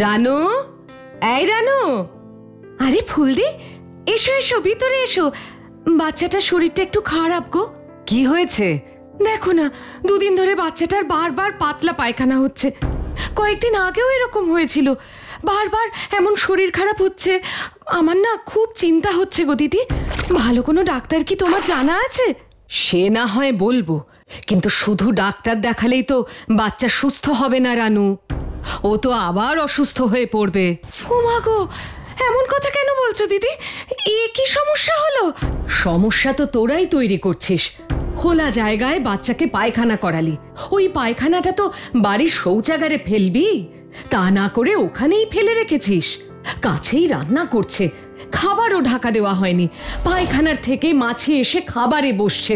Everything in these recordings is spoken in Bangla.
রানু, এই রানু। আরে ফুলদি, এসো এসো, ভিতরে এসো। বাচ্চাটার শরীরটা একটু খারাপ গো। কি হয়েছে? দেখো না, দুদিন ধরে বাচ্চাটার বারবার পাতলা পায়খানা হচ্ছে। কয়েকদিন আগেও এরকম হয়েছিল। বারবার এমন শরীর খারাপ হচ্ছে। আমার না খুব চিন্তা হচ্ছে গো দিদি। ভালো কোনো ডাক্তার কি তোমার জানা আছে? সে না হয় বলবো, কিন্তু শুধু ডাক্তার দেখালেই তো বাচ্চা সুস্থ হবে না রানু। ও তো আবার অসুস্থ হয়ে পড়বে। ও মা গো, এমন কথা কেন বলছো দিদি? এ কি সমস্যা হলো? সমস্যা তো তোরাই তৈরি করছিস। খোলা জায়গায় বাচ্চাকে পায়খানা করালি, ওই পায়খানাটা তো বাড়ির শৌচাগারে ফেলবি, তা না করে ওখানেই ফেলে রেখেছিস। কাছেই রান্না করছে, খাবারও ঢাকা দেওয়া হয়নি। পায়খানার থেকে মাছি এসে খাবারে বসছে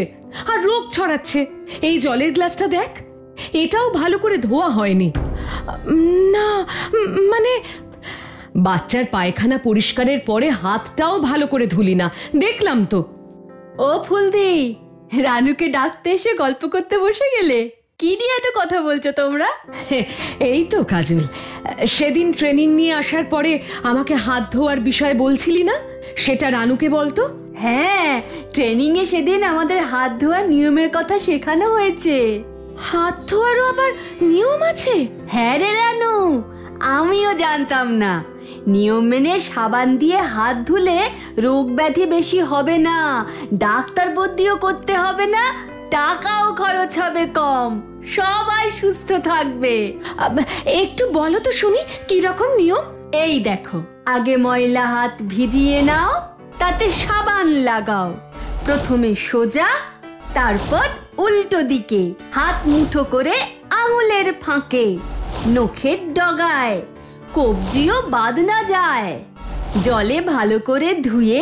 আর রোগ ছড়াচ্ছে। এই জলের গ্লাসটা দেখ, এটাও ভালো করে ধোয়া হয়নি। না মানে, বাচ্চার পায়খানা পরিষ্কারের পরে হাতটাও ভালো করে ধুলি না, দেখলাম তো। ও ফুলদি, রানুকে ডাকতে এসে গল্প করতে বসে গেলে? কি নিয়ে এত কথা বলছো তোমরা? এই তো কাজল, সেদিন ট্রেনিং নিয়ে আসার পরে আমাকে হাত ধোয়ার বিষয়ে বলছিলি না, সেটা রানুকে বলতো। হ্যাঁ, ট্রেনিং এ সেদিন আমাদের হাত ধোয়ার নিয়মের কথা শেখানো হয়েছে। হাত ধোয়ারও আবার নিয়ম আছে? হ্যাঁ রে রানু, আমিও জানতাম না। নিয়ম মেনে সাবান দিয়ে হাত ধুলে রোগ ব্যাধি বেশি হবে না, ডাক্তার বদ্যিও করতে হবে না, টাকাও খরচ হবে কম, সবাই সুস্থ থাকবে। একটু বলো তো শুনি, কি রকম নিয়ম? এই দেখো, আগে ময়লা হাত ভিজিয়ে নাও, তাতে সাবান লাগাও। প্রথমে সোজা, তারপর উল্টো দিকে, হাত মুঠো করে আঙুলের ফাঁকে, নখের ডগায়, কবজিও বাদ না যায়। জলে ভালো করে ধুয়ে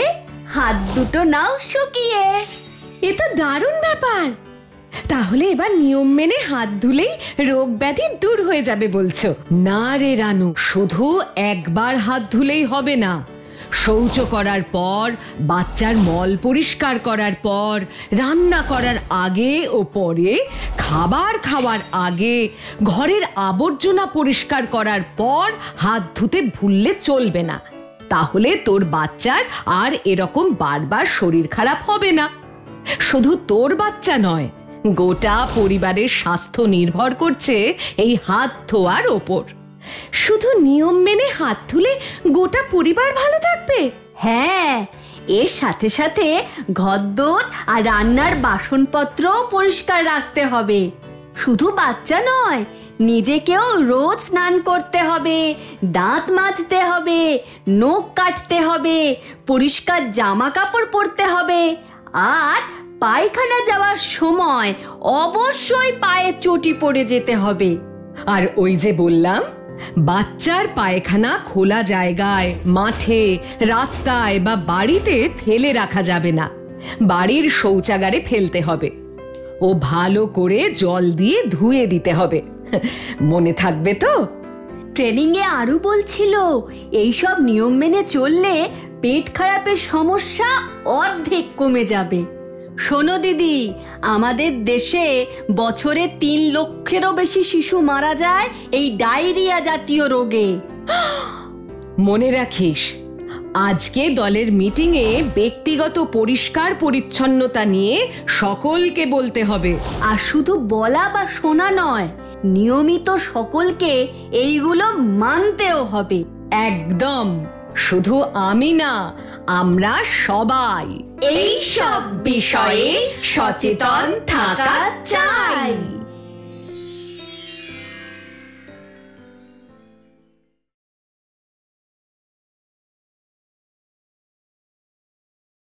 হাত দুটো নাও শুকিয়ে। এ তো দারুণ ব্যাপার। তাহলে এবার নিয়ম মেনে হাত ধুলেই রোগ ব্যাধি দূর হয়ে যাবে বলছো? না রে রানু, শুধু একবার হাত ধুলেই হবে না। শৌচ করার পর, বাচ্চার মল পরিষ্কার করার পর, রান্না করার আগে ও পরে, খাবার খাওয়ার আগে, ঘরের আবর্জনা পরিষ্কার করার পর হাত ধুতে ভুললে চলবে না। তাহলে তোর বাচ্চার আর এরকম বারবার শরীর খারাপ হবে না। শুধু তোর বাচ্চা নয়, গোটা পরিবারের স্বাস্থ্য নির্ভর করছে এই হাত ধোয়ার ওপর। শুধু নিয়ম মেনে হাত ধুলে গোটা পরিবার ভালো থাকবে? হ্যাঁ, এর সাথে সাথে ঘরদোর আর রান্নার বাসনপত্রও পরিষ্কার রাখতে হবে। শুধু বাচ্চা নয়, নিজেকেও রোজ স্নান করতে হবে, দাঁত মাজতে হবে, নখ কাটতে হবে, পরিষ্কার জামা কাপড় পরতে হবে, আর পায়খানা যাওয়ার সময় অবশ্যই পায়ে চটি পড়ে যেতে হবে। আর ওই যে বললাম, বাচ্চার পায়খানা খোলা জায়গায়, মাঠে, রাস্তায় বা বাড়িতে ফেলে রাখা যাবে না। বাড়ির শৌচাগারে ফেলতে হবে। ও ভালো করে জল দিয়ে ধুয়ে দিতে হবে। মনে থাকবে তো? ট্রেনিং এ আরো বলছিল, এইসব নিয়ম মেনে চললে পেট খারাপের সমস্যা অর্ধেক কমে যাবে। শোনো দিদি, আমাদের দেশে বছরে 3 লক্ষেরও বেশি শিশু মারা যায় এই ডায়রিয়া জাতীয় রোগে। মনে রাখিস, আজকে দলের মিটিংয়ে ব্যক্তিগত পরিষ্কার পরিচ্ছন্নতা নিয়ে সকলকে বলতে হবে। আর শুধু বলা বা শোনা নয়, নিয়মিত সকলকে এইগুলো মানতেও হবে। একদম, শুধু আমি না, আমরা সবাই এই সব বিষয়ে সচেতন থাকা চাই।